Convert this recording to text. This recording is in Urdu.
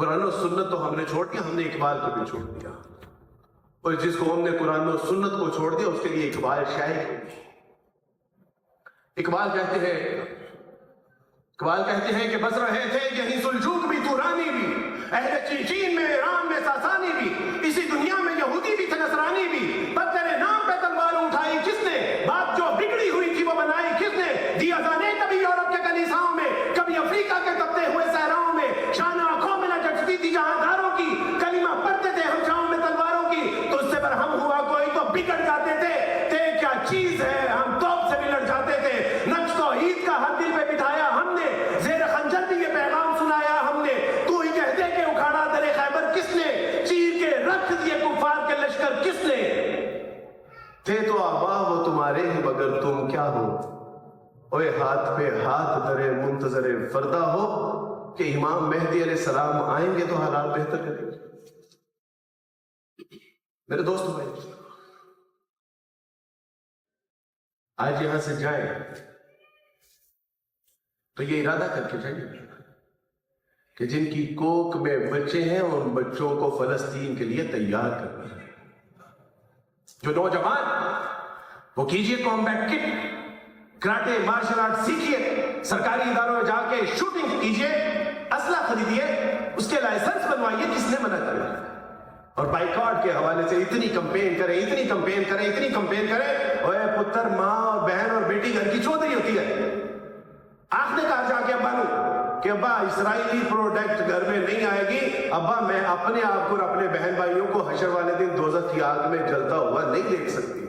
قرآن و سنت تو ہم نے چھوڑ دیا، ہم نے اقبال کو بھی چھوڑ دیا، اور جس کو ہم نے قرآن و سنت کو چھوڑ دیا اس کے لیے اقبال شاعر ہے۔ اقبال کہتے ہیں کہ بس رہے تھے یہیں سلجوق بھی تورانی بھی، اہل چین میں ایران میں ساسانی بھی، اسی دنیا میں یہودی بھی تھے نصرانی بھی، پر تیرے نام پہ تلوار اٹھائی کس نے، بات جو بگڑی ہوئی تھی وہ بنائی کس نے، دیا جانے کبھی یورپ کے کلیساؤں میں، کبھی افریقہ کے تپتے ہوئے صحراؤں میں، شان آنکھوں میں نہ جچتی تھی جہاں داروں کی، کلمہ پڑھتے تھے ہم چھاؤں میں تلواروں کی، تو اس سے برہم ہوا کوئی تو بگڑ جاتے تھے، تے کیا چیز ہے ہم توپ سے بھی لڑ جاتے تھے، نقش توحید کا ہر دل پہ بٹھایا ہم نے، زیر خنجر بھی یہ پیغام سنایا ہم نے، تو ہی کہہ دے کہ اکھاڑا در خیبر کس نے، چیر کے رکھ دیے کفار کے لشکر کس نے، تھے تو آبا وہ تمہارے ہی مگر تم کیا ہو، اوے ہاتھ پہ ہاتھ درے منتظر فردا ہو، کہ امام مہدی علیہ السلام آئیں گے تو حالات بہتر کریں گے۔ میرے دوستو بھائی، آج یہاں سے جائیں تو یہ ارادہ کر کے جائیں کہ جن کی کوک میں بچے ہیں ان بچوں کو فلسطین کے لیے تیار کرنا ہے۔ جو نوجوان وہ کیجئے کامبیٹ کٹ، کراٹے مارشل آرٹ سیکھیے، سرکاری اداروں میں جا کے شوٹنگ کیجئے، اسلحہ خریدیے، اس کے لائسنس بنوائیے، کس نے منع کرے، اور بائیکاٹ کے حوالے سے اتنی کمپین کریں، اوے پتر ماں اور بہن اور بیٹی گھر کی چودھری ہوتی ہے، آنکھ نے کہا جا کے ابا نو کہ ابا اسرائیلی پروڈکٹ گھر میں نہیں آئے گی، ابا میں اپنے آپ کو اور اپنے بہن بھائیوں کو حشر والے دن دوزخ کی آگ میں جلتا ہوا نہیں دیکھ سکتی۔